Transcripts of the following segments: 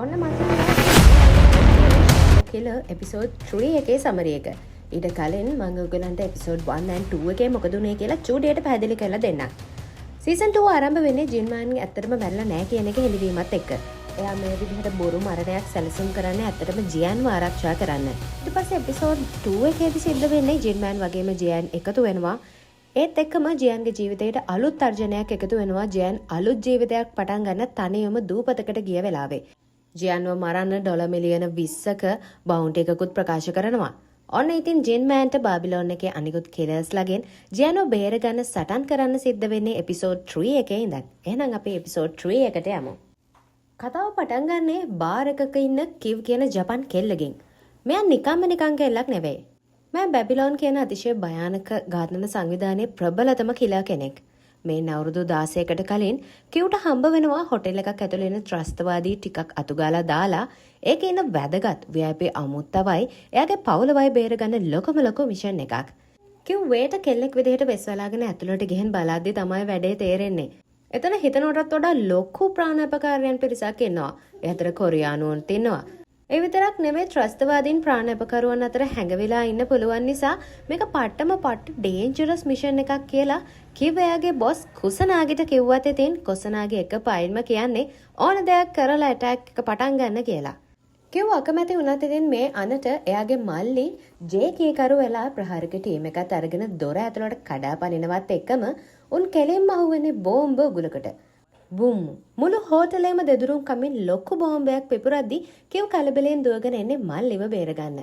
ඔන්න මම කියලා එපිසෝඩ් 3 එකේ සමරි එක. ඊට කලින් මම ඔයගලන්ට එපිසෝඩ් 1 and 2 එකේ මොකද උනේ කියලා චූඩියට පැහැදිලි කරලා දෙන්නම්. සීසන් 2 ආරම්භ වෙන්නේ ජින්මාන් ඇත්තටම මැරෙලා නැහැ කියන එක හෙළිවීමත් එක්ක. එයා මේ විදිහට බොරු මරණයක් සැලසුම් කරන්නේ ඇත්තටම ජියන්ව ආරක්ෂා කරන්න. ඊට පස්සේ එපිසෝඩ් 2 එකේදී සිද්ධ වෙන්නේ ජින්මාන් වගේම ජියන් එකතු වෙනවා. ඒත් එක්කම ජියන්ගේ ජීවිතයට අලුත් තර්ජනයක් එකතු වෙනවා. ජියන් අලුත් ජීවිතයක් පටන් ගන්න තනියම දූපතකට ගිය වෙලාවේ. ජියන්ව මරන්න ඩොලර් මිලියන 20ක බවුන්ටි එකකුත් ප්‍රකාශ කරනවා. ඔන්න ඉතින් ජින්මෑන්ට බාබිලෝන් එකේ අනිකුත් කිලර්ස්ලාගෙන් ජියන්ව බේරගන්න සටන් කරන්න සිද්ධ වෙන්නේ එපිසෝඩ් 3 එකේ ඉඳන්. එහෙනම් අපි එපිසෝඩ් 3 එකට යමු. කතාව පටන් ගන්නේ බාර් එකක ඉන්න කිව් කියන ජපන් කෙල්ලගෙන්. මෙයා නිකන් කෙල්ලක් නෙවෙයි. මම බැබිලෝන් කියන අතිශය භයානක ඝාතන සංවිධානයේ ප්‍රබලතම කිලා කෙනෙක්. මේ අවුරුදු 16කට කලින් කිව්ට හම්බ වෙනවා හොටෙල් එකක් ඇතුළේ ඉන්න ත්‍රස්තවාදී ටිකක් අතුගාලා දාලා ඒකේ ඉන්න වැදගත් VIP අමුත්තවයි එයාගේ පවුලවයි බේරගන්න ලොකු මිෂන් එකක්. කිව් වේට කෙල්ලෙක් විදිහට වෙස්වලාගෙන ඇතුළට ගිහින් බලද්දි තමයි වැඩේ තේරෙන්නේ. එතන හිතනකොටත් වඩා ලොකු ප්‍රාණාපකාරයන් පිරිසක් ඉන්නවා. ඒ අතර කොරියානුවොත් ඉන්නවා. ඒ විතරක් නෙමෙයි ත්‍රස්තවාදීන් ප්‍රාණාපකරුවන් අතර හැඟවිලා ඉන්න පුළුවන් නිසා මේක පට්ට ඩේන්ජරස් මිෂන් එකක් කියලා කිව් එයාගේ බොස් කුසනාගිට කිව්වත් ඉතින් කුසනාගේ එක පයින්ම කියන්නේ ඕන දෙයක් කරලා ඇටැක් එක පටන් ගන්න කියලා. කිව් අකමැති වුණත් ඉතින් මේ අනට එයාගේ මල්ලි ජේ කරු වෙලා ප්‍රහාරක ටීම් එකත් අරගෙන දොර ඇතුළට කඩා පනිනවත් එක්කම උන් කෙලින්ම අහුවෙන්නේ බෝම්බ උගුලකට. බුම් මුළු හෝටලේම දෙදුරුම් කමින් ලොකු බෝම්බයක් පිපුරද්දි කිව් කලබලෙන් දුවගෙන එන්නේ මල්ලිව බේරගන්න.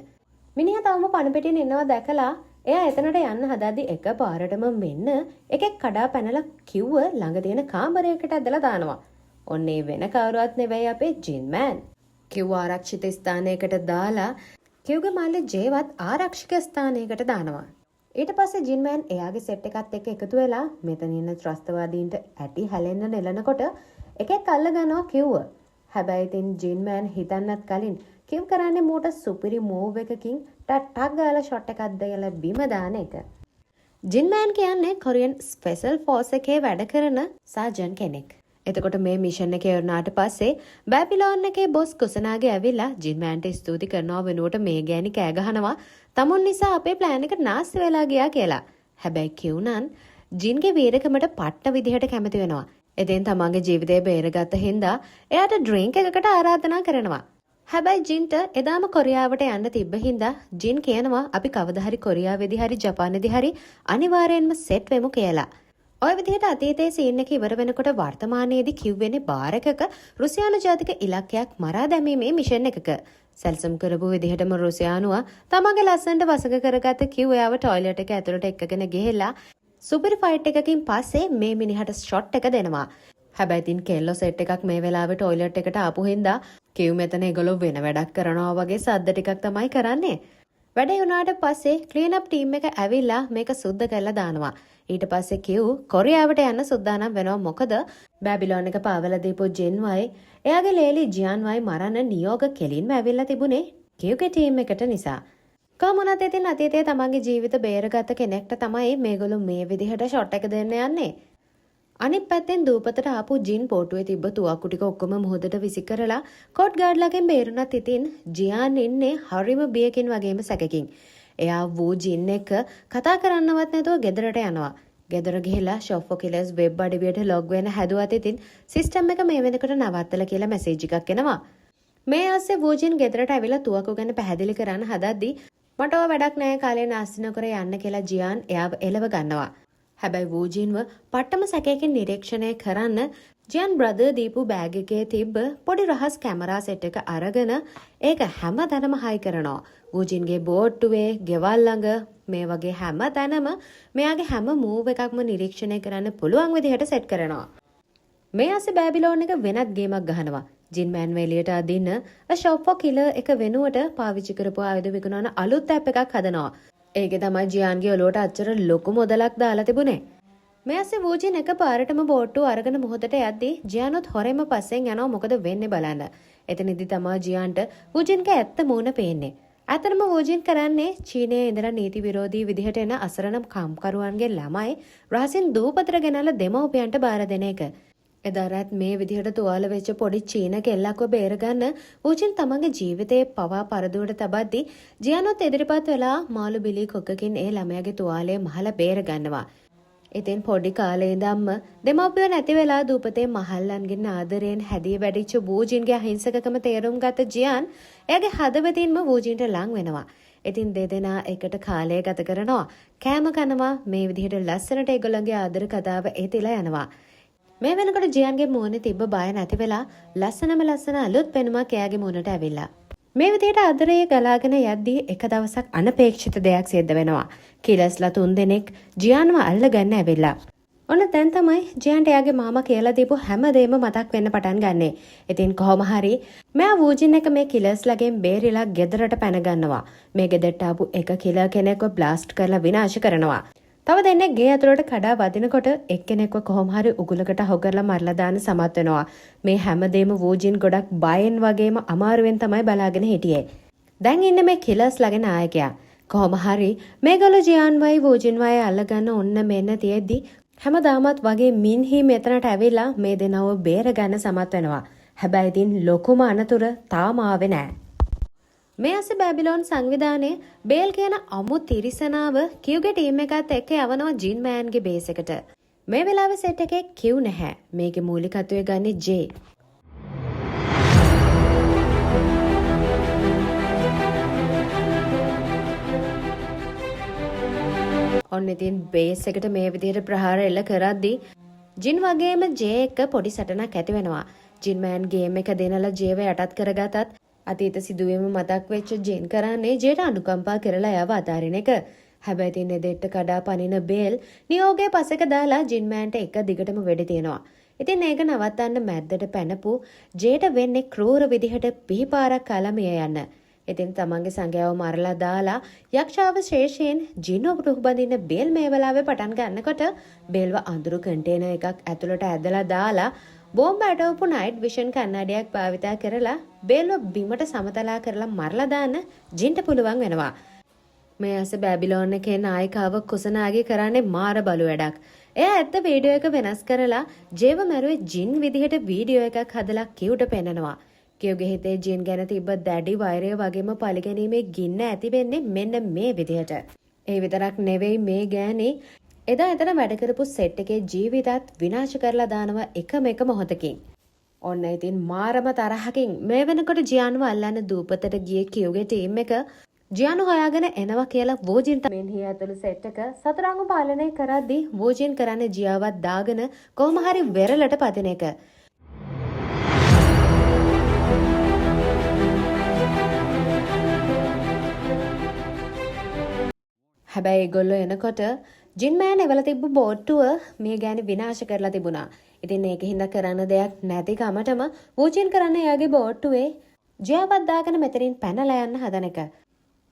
මිනිහා තවම පණපෙටින් ඉන්නවා දැකලා එයා එතනට යන්න හදද්දි එකපාරටම මෙන්න එකෙක් කඩා පැනලා කිව්ව ළඟ තියෙන කාමරයකට ඇදලා දානවා. ඔන්නේ වෙන කවුරුවත් නෙවෙයි අපේ ජින්මෑන්. කිව් ආරක්ෂිත ස්ථානයකට දාලා කිව්ගේ මල්ලි ජේවත් ආරක්ෂක ස්ථානයකට දානවා. ඊට පස්සේ ජින්මෑන් එයාගේ සෙට් එකත් එක්ක එකතු වෙලා මෙතන ඉන්න ත්‍රස්තවාදීන්ට ඇටි හැලෙන්න නෙලනකොට එකෙක් අල්ල ගන්නවා කිව්ව. හැබැයි ඉතින් ජින්මෑන් හිතන්නත් කලින් කිව් කරන්නේ මෝට සුපිරි මූව් එකකින් ටක් ගාලා ෂොට් එකක් දෙලා බිම දාන එක. ජින්මෑන් කියන්නේ කොරියන් ස්පෙෂල් ෆෝස් එකේ වැඩ කරන සර්ජන් කෙනෙක්. එතකොට මේ මිෂන් එකේ වුණාට පස්සේ බැබිලෝන් එකේ බොස් කුසනාගේ ඇවිල්ලා ජින්මෑන්ට ස්තුති කරනවා වෙනුවට මේ ගෑණි කෑ ගහනවා තමුන් නිසා අපේ ප්ලෑන් එක නාස්ති වෙලා ගියා කියලා. හැබැයි කිව්නන් ජින්ගේ වීරකමට පට්ට විදිහට කැමති වෙනවා. එතෙන් තමන්ගේ ජීවිතය බේරගත්ත හින්දා එයාට ඩ්‍රින්ක් එකකට ආරාධනා කරනවා. හැබැයි ජින්ට එදාම කොරියාවට යන්න තිබ්බ හින්දා ජින් කියනවා අපි කවදා හරි කොරියාවේදී හරි ජපානයේදී හරි අනිවාර්යෙන්ම සෙට් වෙමු කියලා. ඔය විදිහට අතීතයේ සීන් එක ඉවර වෙනකොට වර්තමානයේදී කිව්වෙන්නේ බාර් එකක රුසියානු ජාතික ඉලක්කයක් මරා දැමීමේ මිෂන් එකක. සැලසුම් කරපු විදිහටම රුසියානුව තමන්ගේ ලස්සනට වසඟ කරගත්ත කිව් එයාව ටොයිලට් එක ඇතුළට එක්කගෙන ගිහිල්ලා සුපර් ෆයිට් එකකින් පස්සේ මේ මිනිහට ෂොට් එක දෙනවා. හැබැයි තින් කෙල්ලෝ සෙට් එකක් මේ වෙලාවේ ටොයිලට් එකට ආපු හින්දා කිව් මෙතන ඒගොල්ලෝ වෙන වැඩක් කරනවා වගේ සද්ද ටිකක් තමයි කරන්නේ. වැඩේ වුණාට පස්සේ ක්ලීන් අප් ටීම් එක ඇවිල්ලා මේක සුද්ධ කරලා දානවා. ඊට පස්සේ කිව් කොරියාවට යන්න සුදානම් වෙනවා. මොකද බැබිලෝන් එක පාවලා දීපු ජින්වයි එයාගේ ලේලි ජියන්වයි මරන්න නියෝග කෙලින්ම ඇවිල්ලා තිබුණේ කිව්ගේ ටීම් එකට නිසා. කොහොමුණත් ඉතින් අතීතයේ තමන්ගේ ජීවිත බේරගත්ත කෙනෙක්ට තමයි මේගොල්ලෝ මේ විදිහට ෂොට් එක දෙන්න යන්නේ. අනිත් පැත්තෙන් දූපතට ආපු ජින් පොටුවේ තිබ්බ තුවක්කු ටික ඔක්කොම මුහුදට විසි කරලා කොට් ගාඩ්ලාගෙන් බේරුණත් ඉතින් ජියාන් ඉන්නේ හරිම බියකින් වගේම සැකකින්. එයා වූ ජින් එක කතා කරන්නවත් නැතුව ගෙදරට යනවා. ගෙදර ගිහිලා ෂොෆ්ෆෝ කිලර්ස් වෙබ් අඩවියට ලොග් වෙන හැදුවත් ඉතින් සිස්ටම් එක මේ වෙනකොට නවත්තලා කියලා මැසේජ් එකක් එනවා. මේ ආස්සේ වූ ජින් ගෙදරට ඇවිල්ලා තුවක්කු ගැන පැහැදිලි කරන්න හදද්දී මට ඔය වැඩක් නැහැ කාලේ නාස්ති නොකර යන්න කියලා ජියාන් එයාව එලව ගන්නවා. හැබැයි වූ ජින්ව පට්ටම සැකයකින් නිරීක්ෂණය කරන්න ජියන් බ්‍රදර් දීපු බෑග් එකේ තිබ්බ පොඩි රහස් කැමරා සෙට් එක අරගෙන ඒක හැමතැනම හයි කරනවා. වූ ජින්ගේ බෝට්ටුවේ, ගෙවල් ළඟ මේ වගේ හැමතැනම මෙයාගේ හැම මූව් එකක්ම නිරීක්ෂණය කරන්න පුළුවන් විදිහට සෙට් කරනවා. මේ ආසේ බැබිලෝන් එක වෙනත් ගේමක් ගහනවා. ජින්මෑන් වෙලියට අදින්න ෂොප්ෆෝ කිලර් එක වෙනුවට පාවිච්චි කරපු ආයුධ විකුණන අලුත් ඇප් එකක් හදනවා. ඒකේ තමයි ජියාන්ගේ ඔලුවට අච්චර ලොකු මුදලක් දාලා තිබුණේ. මේ ආසේ වූ ජින් එක පාරටම බෝට්ටුව අරගෙන මොහොතට යද්දී ජියානොත් හොරෙන්ම පස්සෙන් යනවා මොකද වෙන්නේ බලන්න. එතනදී තමයි ජියාන්ට වූ ජින්ගේ ඇත්ත මූණ පේන්නේ. ඇතරම වූ ජින් කරන්නේ චීනයේ ඉඳලා නීති විරෝධී විදිහට එන අසරණ කම්කරුවන්ගේ ළමයි රහසින් දූපතට ගෙනල්ලා දෙමව්පියන්ට බාර දෙන එක. එදාරත් මේ විදිහට තුවාල වෙච්ච පොඩි චීන කෙල්ලක්ව බේරගන්න වූජින් තමන්ගේ ජීවිතේ පවා පරදුවට තබද්දි ජියානොත් එදිරිපත් වෙලා මාළු බිලි කොක්කකින් ඒ ළමයාගේ තුවාලය මහලා බේරගන්නවා. ඉතින් පොඩි කාලේ ඉඳන්ම දෙමව්පියෝ නැති වෙලා දූපතේ මහල්ලන්ගෙන් ආදරයෙන් හැදී වැඩිච්ච වූජින්ගේ අහිංසකකම තේරුම් ගත ජියාන් එයාගේ හදවතින්ම වූජින්ට ලං වෙනවා. ඉතින් දෙදෙනා එකට කාලය ගත කරනවා. කෑම කනවා. මේ විදිහට ලස්සනට ඒගොල්ලන්ගේ ආදර කතාව ඒතිලා යනවා. මේ වෙනකොට ජියන්ගේ මූණේ තිබ්බ බය නැති වෙලා ලස්සන අලුත් පෙනුමක් එයාගේ මූණට ඇවිල්ලා. මේ විදිහට ආදරයේ ගලාගෙන යද්දී එක දවසක් අනපේක්ෂිත දෙයක් සිද්ධ වෙනවා. කිලස්ලා 3 දෙනෙක් ජියන්ව අල්ලගන්න ඇවිල්ලා. ඔන්න දැන් තමයි ජියන්ට එයාගේ මාමා කියලා දීපු හැමදේම මතක් වෙන්න පටන් ගන්නෙ. ඉතින් කොහොම හරි මෙයා වූජින් එක මේ කිලස්ලාගෙන් බේරිලා ගෙදරට පැන ගන්නවා. මේ ගෙදරට ආපු එක කිලර් කෙනෙක්ව බ්ලාස්ට් කරලා විනාශ කරනවා. තව දෙනෙක් ගේ ඇතුළට කඩා වදිනකොට එක්කෙනෙක්ව කොහොම හරි උගුලකට අහු කරලා මරලා දාන්න සමත් වෙනවා. මේ හැමදේම වූජින් ගොඩක් බයෙන් වගේම අමාරුවෙන් තමයි බලාගෙන හිටියේ. දැන් ඉන්නේ මේ කිලර්ස්ලාගේ 나යකයා. කොහොම හරි මේගොල්ලෝ ජියාන්වයි වූජින්වයි අල්ලගන්න ඔන්න මෙන්න තියෙද්දි හැමදාමත් වගේ මින්හි මෙතනට ඇවිල්ලා මේ දෙනව බේර ගන්න සමත් වෙනවා. හැබැයි ඉතින් ලොකුම අනතුර තාම ආවේ නැහැ. මේ අස බැබිලෝන් සංවිධානයේ බේල් කියන අමු තිරිසනාව කියුගේ ටීම් එකත් එක්ක යවනවා ජින් මෑන්ගේ බේස් එකට. මේ වෙලාවේ සෙට් එකේ කියු නැහැ. මේකේ මූලිකත්වය ගන්නේ ජේ. ඔන්න ඉතින් බේස් එකට මේ විදිහට ප්‍රහාර එල්ල කරද්දී ජින් වගේම ජේ එක්ක පොඩි සටනක් ඇති වෙනවා. ජින් මෑන් ගේම් එක දෙනලා ජේව යටත් කරගතත් අතීත සිදුවීම මතක් වෙච්ච ජෙන් කරන්නේ ජේට අනුකම්පා කරලා යව අතාරින එක. හැබැයි ඉතින් දෙට්ට කඩා පනින බේල් නියෝගයේ පසෙක දාලා ජින් මෑන්ට එක දිගටම වෙඩි තියනවා. ඉතින් ඒක නවත්තන්න මැද්දට පැනපු ජේට වෙන්නේ ක්‍රූර විදිහට පිහිපාරක් කාලා මිය යන්න. ඉතින් තමන්ගේ සංගයාව මරලා දාලා යක්ෂාව ශේෂයෙන් ජින් ඔබට උහුබඳින්න බේල් මේ වෙලාවේ පටන් ගන්නකොට බේල්ව අඳුරු කන්ටේනර් එකක් ඇතුළට ඇදලා දාලා බෝම්බ ඇටවපු නයිට් විෂන් කන්නඩියක් භාවිතා කරලා බේල්ව බිමට සමතලා කරලා මරලා දාන්න ජින්ට පුළුවන් වෙනවා. මේ අස බැබිලෝන් එකේ නායිකාව කුසනාගේ කරන්නේ මාර බලු වැඩක්. එයා ඇත්ත වීඩියෝ එක වෙනස් කරලා ජේව මැරුවේ ජින් විදිහට වීඩියෝ එකක් හදලා කියුට පෙන්නනවා. කියුගේ හිතේ ජින් ගැන තිබ්බ දැඩි වෛරය වගේම පරිගැනීමේ ගින්න ඇති වෙන්නේ මෙන්න මේ විදිහට. ඒ විතරක් නෙවෙයි මේ ගෑණි එදා එතන වැඩ කරපු සෙට් එකේ ජීවිතත් විනාශ කරලා දානවා එකම එක මොහොතකින්. ඔන්න ඉතින් මාරම තරහකින් මේ වෙනකොට ජියාන්ව අල්ලන්න දූපතට ගියේ කියුගේ ටීම් එක ජියානු හොයාගෙන එනවා කියලා වෝජින් මෙන්හි ඇතුළු සෙට් එක සතරංගු පාලනය කරද්දී වෝජින් කරන්නේ ජියාවත් දාගෙන කොහොම හරි වෙරළට පදින එක. හැබැයි ඒගොල්ලෝ එනකොට ජින් මෑන් එවලා තිබ්බ බෝට්ටුව මේ ගෑණි විනාශ කරලා තිබුණා. ඉතින් ඒක හින්දා කරන්න දෙයක් නැති කමටම වූජින් කරන්න එයාගේ බෝට්ටුවේ ජයවත් දාගෙන මෙතනින් පැනලා යන්න හදන එක.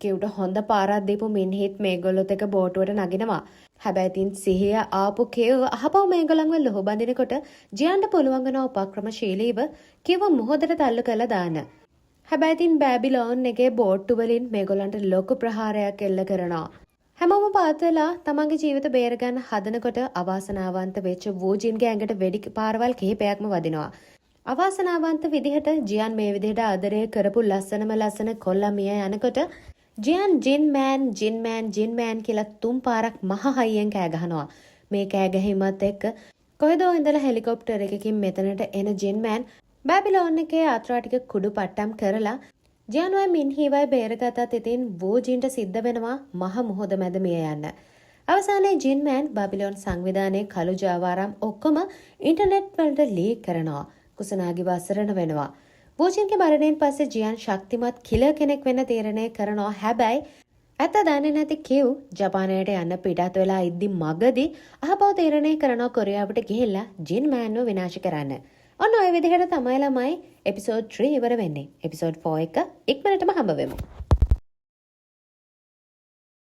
කියුට හොඳ පාරක් දීපු මින්හිත් මේගොල්ලොත් එක බෝට්ටුවට නගිනවා. හැබැයි ඉතින් සිහිය ආපු කියව අහපව මේගොල්ලන්ව ලොහු බඳිනකොට ජියන්ට පුළුවන් වෙන උපක්‍රමශීලීව කියව මොහොතට තල්ලු කරලා දාන්න. හැබැයි ඉතින් බැබිලෝන් එකේ බෝට්ටු වලින් මේගොල්ලන්ට ලොකු ප්‍රහාරයක් එල්ල කරනවා. හැමෝම පාතලා තමන්ගේ ජීවිත බේරගන්න හදනකොට අවාසනාවන්ත වෙච්ච වූජින්ගේ ඇඟට වෙඩි පාරවල් කිහිපයක්ම වදිනවා. අවාසනාවන්ත විදිහට ජියන් මේ විදිහට ආදරය කරපු ලස්සන කොල්ලා මිය යනකොට ජියන් ජින් මෑන් කියලා 3 පාරක් මහ හයියෙන් කෑ ගහනවා. මේ කෑ ගැහිමත් එක්ක කොහෙදෝ ඉඳලා හෙලිකොප්ටර් එකකින් මෙතනට එන ජින් මෑන් බැබිලෝන් එකේ ආත්‍රා ටික කුඩු පට්ටම් කරලා ජියානුවයි මින්හිවයි බේරගතත් ඉතින් වූජින්ට සිද්ධ වෙනවා මහ මුහොද මැද මිය යන්න. අවසානයේ ජින් මෑන් බැබිලෝන් සංවිධානයේ කළු ජාවාරම් ඔක්කොම ඉන්ටර්නෙට් වලට ලීක් කරනවා. කුසනාගේ වසරණ වෙනවා. වූජින්ගේ මරණයෙන් පස්සේ ජියාන් ශක්තිමත් කිලර් කෙනෙක් වෙන්න තීරණය කරනවා. හැබැයි ඇත්ත දන්නේ නැති කියු ජපානයට යන්න පිටත් වෙලා ඉද්දි මගදී අහපව තීරණය කරනවා කොරියාවට ගිහිල්ලා ජින් මෑන්ව විනාශ කරන්න. ඔන්න ඔය විදිහට තමයි ළමයි එපිසෝඩ් 3 ඉවර වෙන්නේ. එපිසෝඩ් 4 එක ඉක්මනටම හම්බ වෙමු.